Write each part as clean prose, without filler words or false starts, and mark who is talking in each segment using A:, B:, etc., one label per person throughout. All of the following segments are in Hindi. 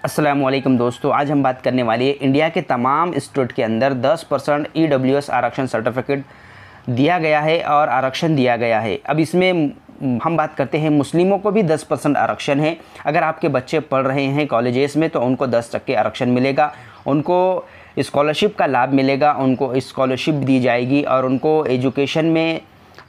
A: अस्सलामुअलैकुम दोस्तों, आज हम बात करने वाली है इंडिया के तमाम स्टेट के अंदर 10% EWS आरक्षण सर्टिफिकेट दिया गया है और आरक्षण दिया गया है। अब इसमें हम बात करते हैं मुस्लिमों को भी 10% आरक्षण है। अगर आपके बच्चे पढ़ रहे हैं कॉलेजेस में तो उनको 10% आरक्षण मिलेगा, उनको स्कॉलरशिप का लाभ मिलेगा, उनको स्कॉलरशिप दी जाएगी और उनको एजुकेशन में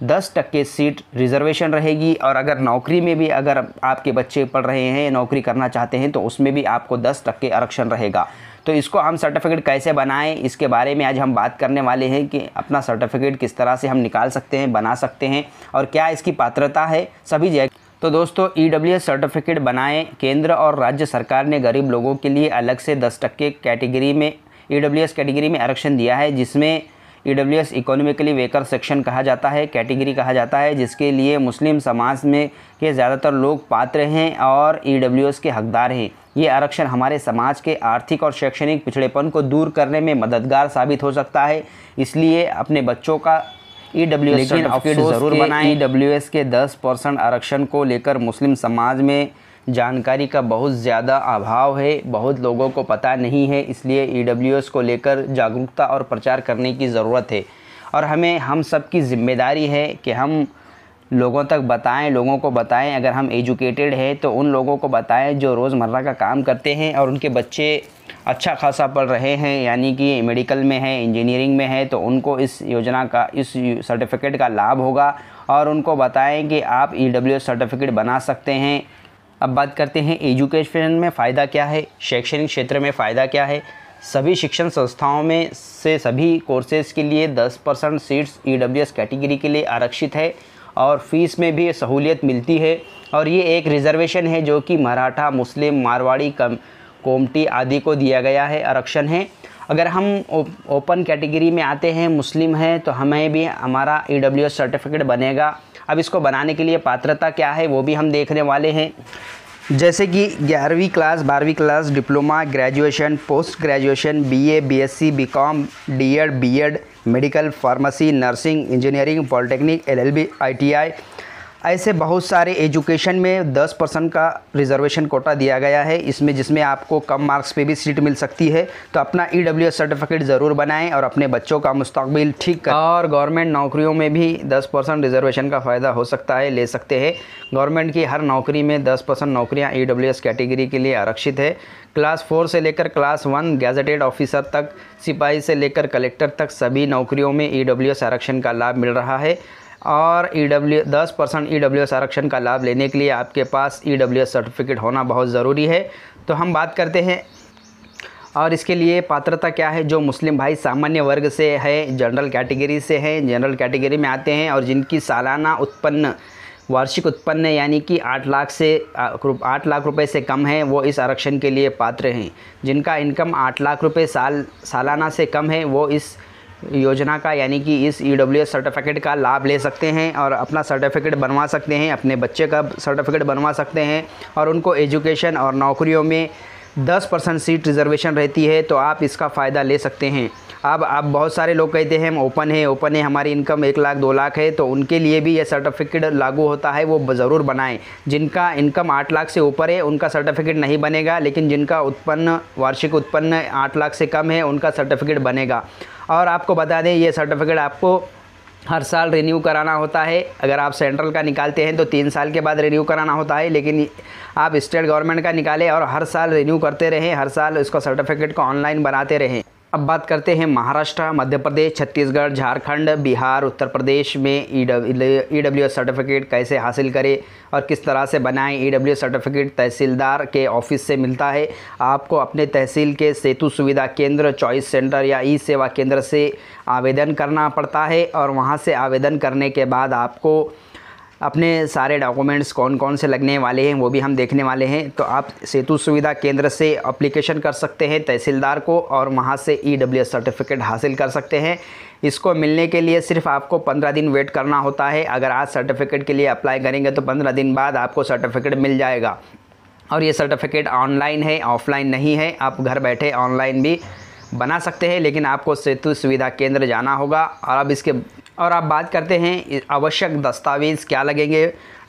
A: 10% सीट रिजर्वेशन रहेगी। और अगर नौकरी में भी अगर आपके बच्चे पढ़ रहे हैं, नौकरी करना चाहते हैं तो उसमें भी आपको 10% आरक्षण रहेगा। तो इसको हम सर्टिफिकेट कैसे बनाएं, इसके बारे में आज हम बात करने वाले हैं कि अपना सर्टिफिकेट किस तरह से हम निकाल सकते हैं, बना सकते हैं और क्या इसकी पात्रता है सभी जगह। तो दोस्तों, EWS सर्टिफिकेट बनाएं। केंद्र और राज्य सरकार ने गरीब लोगों के लिए अलग से 10% कैटेगरी में EWS कैटेगरी में आरक्षण दिया है, जिसमें EWS इकोनॉमिकली वेकर सेक्शन कहा जाता है, कैटेगरी कहा जाता है, जिसके लिए मुस्लिम समाज में के ज़्यादातर लोग पात्र हैं और EWS के हकदार हैं। ये आरक्षण हमारे समाज के आर्थिक और शैक्षणिक पिछड़ेपन को दूर करने में मददगार साबित हो सकता है। इसलिए अपने बच्चों का EWS सर्टिफिकेट ज़रूर बनाएं। EWS के 10% आरक्षण को लेकर मुस्लिम समाज में जानकारी का बहुत ज़्यादा अभाव है, बहुत लोगों को पता नहीं है। इसलिए EWS को लेकर जागरूकता और प्रचार करने की ज़रूरत है और हम सब की ज़िम्मेदारी है कि हम लोगों तक बताएं, लोगों को बताएं। अगर हम एजुकेटेड हैं तो उन लोगों को बताएं जो रोज़मर्रा का काम करते हैं और उनके बच्चे अच्छा खासा पढ़ रहे हैं, यानी कि मेडिकल में है, इंजीनियरिंग में है, तो उनको इस योजना का, इस सर्टिफिकेट का लाभ होगा। और उनको बताएं कि आप EWS सर्टिफिकेट बना सकते हैं। अब बात करते हैं एजुकेशन में फ़ायदा क्या है, शैक्षणिक क्षेत्र में फ़ायदा क्या है। सभी शिक्षण संस्थाओं में से सभी कोर्सेज़ के लिए 10% सीट्स EWS कैटेगरी के लिए आरक्षित है और फीस में भी सहूलियत मिलती है। और ये एक रिज़र्वेशन है जो कि मराठा, मुस्लिम, मारवाड़ी, कोमटी आदि को दिया गया है, आरक्षण है। अगर हम ओपन कैटेगरी में आते हैं, मुस्लिम हैं, तो हमें भी हमारा EWS सर्टिफिकेट बनेगा। अब इसको बनाने के लिए पात्रता क्या है वो भी हम देखने वाले हैं, जैसे कि 11वीं क्लास, 12वीं class, diploma, graduation, post graduation, BA, BSc, BCom, D.Ed, B.Ed, medical, pharmacy, nursing, engineering, polytechnic, LLB, ITI, ऐसे बहुत सारे एजुकेशन में 10% का रिजर्वेशन कोटा दिया गया है इसमें, जिसमें आपको कम मार्क्स पे भी सीट मिल सकती है। तो अपना EWS सर्टिफिकेट ज़रूर बनाएं और अपने बच्चों का मुस्तकबिल ठीक करें। और गवर्नमेंट नौकरियों में भी 10% रिजर्वेशन का फ़ायदा हो सकता है, ले सकते हैं। गवर्नमेंट की हर नौकरी में 10% नौकरियाँ EWS कैटेगरी के लिए आरक्षित है। क्लास 4 से लेकर क्लास 1 गैजेटेड ऑफिसर तक, सिपाही से लेकर कलेक्टर तक सभी नौकरियों में EWS आरक्षण का लाभ मिल रहा है। और 10% EWS आरक्षण का लाभ लेने के लिए आपके पास EWS सर्टिफिकेट होना बहुत ज़रूरी है। तो हम बात करते हैं और इसके लिए पात्रता क्या है। जो मुस्लिम भाई सामान्य वर्ग से है, जनरल कैटेगरी से हैं, जनरल कैटेगरी में आते हैं और जिनकी सालाना उत्पन्न, वार्षिक उत्पन्न यानी कि 8 लाख रुपए से कम है, वो इस आरक्षण के लिए पात्र हैं। जिनका इनकम 8 लाख रुपए सालाना से कम है, वो इस योजना का, यानी कि इस EWS सर्टिफिकेट का लाभ ले सकते हैं और अपना सर्टिफिकेट बनवा सकते हैं, अपने बच्चे का सर्टिफिकेट बनवा सकते हैं। और उनको एजुकेशन और नौकरियों में 10% सीट रिजर्वेशन रहती है, तो आप इसका फ़ायदा ले सकते हैं। अब आप बहुत सारे लोग कहते हैं हम ओपन है, हमारी इनकम 1 लाख 2 लाख है, तो उनके लिए भी ये सर्टिफिकेट लागू होता है, वो ज़रूर बनाएं। जिनका इनकम 8 लाख से ऊपर है उनका सर्टिफिकेट नहीं बनेगा, लेकिन जिनका वार्षिक उत्पन्न 8 लाख से कम है उनका सर्टिफिकेट बनेगा। और आपको बता दें, ये सर्टिफिकेट आपको हर साल रिन्यू कराना होता है। अगर आप सेंट्रल का निकालते हैं तो 3 साल के बाद रिन्यू कराना होता है, लेकिन आप स्टेट गवर्नमेंट का निकालें और हर साल रिन्यू करते रहें, हर साल इसको सर्टिफिकेट को ऑनलाइन बनाते रहें। अब बात करते हैं महाराष्ट्र, मध्य प्रदेश, छत्तीसगढ़, झारखंड, बिहार, उत्तर प्रदेश में EWS सर्टिफिकेट कैसे हासिल करें और किस तरह से बनाएं। EWS सर्टिफिकेट तहसीलदार के ऑफिस से मिलता है। आपको अपने तहसील के सेतु सुविधा केंद्र, चॉइस सेंटर या ई सेवा केंद्र से आवेदन करना पड़ता है और वहां से आवेदन करने के बाद आपको अपने सारे डॉक्यूमेंट्स कौन कौन से लगने वाले हैं वो भी हम देखने वाले हैं। तो आप सेतु सुविधा केंद्र से एप्लीकेशन कर सकते हैं तहसीलदार को और वहां से EWS सर्टिफिकेट हासिल कर सकते हैं। इसको मिलने के लिए सिर्फ आपको 15 दिन वेट करना होता है। अगर आज सर्टिफिकेट के लिए अप्लाई करेंगे तो 15 दिन बाद आपको सर्टिफिकेट मिल जाएगा। और ये सर्टिफिकेट ऑनलाइन है, ऑफलाइन नहीं है। आप घर बैठे ऑनलाइन भी बना सकते हैं, लेकिन आपको सेतु सुविधा केंद्र जाना होगा। और आप बात करते हैं आवश्यक दस्तावेज़ क्या लगेंगे,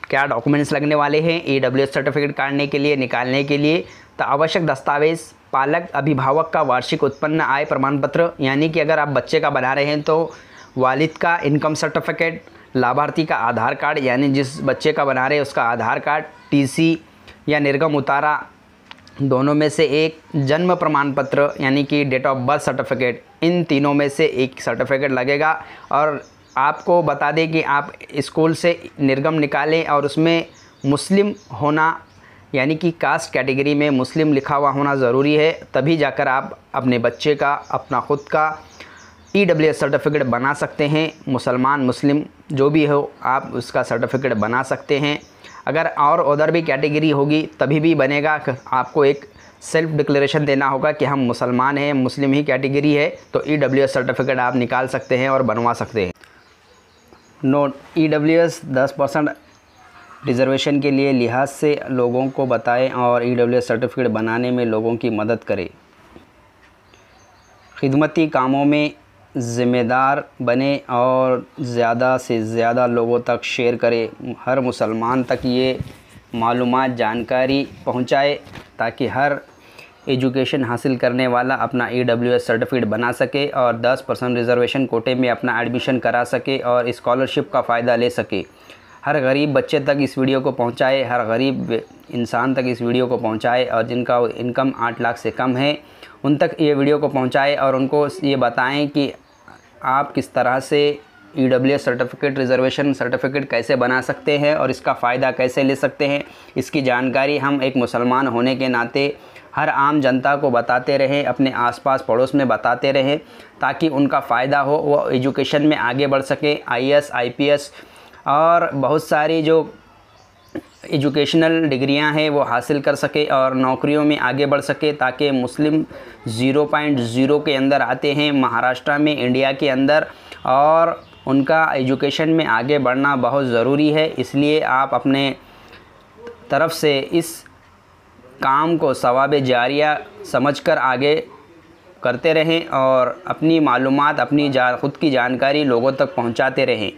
A: क्या डॉक्यूमेंट्स लगने वाले हैं EWS सर्टिफिकेट काटने के लिए, निकालने के लिए। तो आवश्यक दस्तावेज़ पालक अभिभावक का वार्षिक उत्पन्न आय प्रमाण पत्र, यानी कि अगर आप बच्चे का बना रहे हैं तो वालिद का इनकम सर्टिफिकेट, लाभार्थी का आधार कार्ड यानी जिस बच्चे का बना रहे हैं उसका आधार कार्ड, टीसी या निर्गम उतारा दोनों में से एक, जन्म प्रमाण पत्र यानी कि डेट ऑफ बर्थ सर्टिफिकेट, इन तीनों में से एक सर्टिफिकेट लगेगा। और आपको बता दें कि आप स्कूल से निर्गम निकालें और उसमें मुस्लिम होना यानी कि कास्ट कैटेगरी में मुस्लिम लिखा हुआ होना ज़रूरी है, तभी जाकर आप अपने बच्चे का अपना ख़ुद का EWS सर्टिफिकेट बना सकते हैं। मुसलमान मुस्लिम जो भी हो आप उसका सर्टिफिकेट बना सकते हैं। अगर और उधर भी कैटेगरी होगी तभी भी बनेगा। आपको एक सेल्फ डिक्लेरेशन देना होगा कि हम मुसलमान हैं, मुस्लिम ही कैटेगरी है, तो EWS सर्टिफिकेट आप निकाल सकते हैं और बनवा सकते हैं। नोट, EWS 10% रिजर्वेशन के लिए लिहाज से लोगों को बताएं और EWS सर्टिफिकेट बनाने में लोगों की मदद करें। खिदमती कामों में ज़िम्मेदार बने और ज़्यादा से ज़्यादा लोगों तक शेयर करें। हर मुसलमान तक ये मालूमात जानकारी पहुंचाए ताकि हर एजुकेशन हासिल करने वाला अपना EWS सर्टिफिकेट बना सके और 10% रिज़र्वेशन कोटे में अपना एडमिशन करा सके और स्कॉलरशिप का फ़ायदा ले सके। हर गरीब बच्चे तक इस वीडियो को पहुंचाए, हर गरीब इंसान तक इस वीडियो को पहुंचाए और जिनका इनकम 8 लाख से कम है उन तक ये वीडियो को पहुंचाए और उनको ये बताएं कि आप किस तरह से EWS सर्टिफिकेट, रिज़र्वेशन सर्टिफिकेट कैसे बना सकते हैं और इसका फ़ायदा कैसे ले सकते हैं। इसकी जानकारी हम एक मुसलमान होने के नाते हर आम जनता को बताते रहें, अपने आसपास पड़ोस में बताते रहें ताकि उनका फ़ायदा हो, वो एजुकेशन में आगे बढ़ सके। IAS, IPS और बहुत सारी जो एजुकेशनल डिग्रियां हैं वो हासिल कर सके और नौकरियों में आगे बढ़ सके, ताकि मुस्लिम 0.0 के अंदर आते हैं महाराष्ट्र में, इंडिया के अंदर, और उनका एजुकेशन में आगे बढ़ना बहुत ज़रूरी है। इसलिए आप अपने तरफ से इस काम को सवाब जारिया समझकर आगे करते रहें और अपनी मालूमात, अपनी खुद की जानकारी लोगों तक पहुंचाते रहें।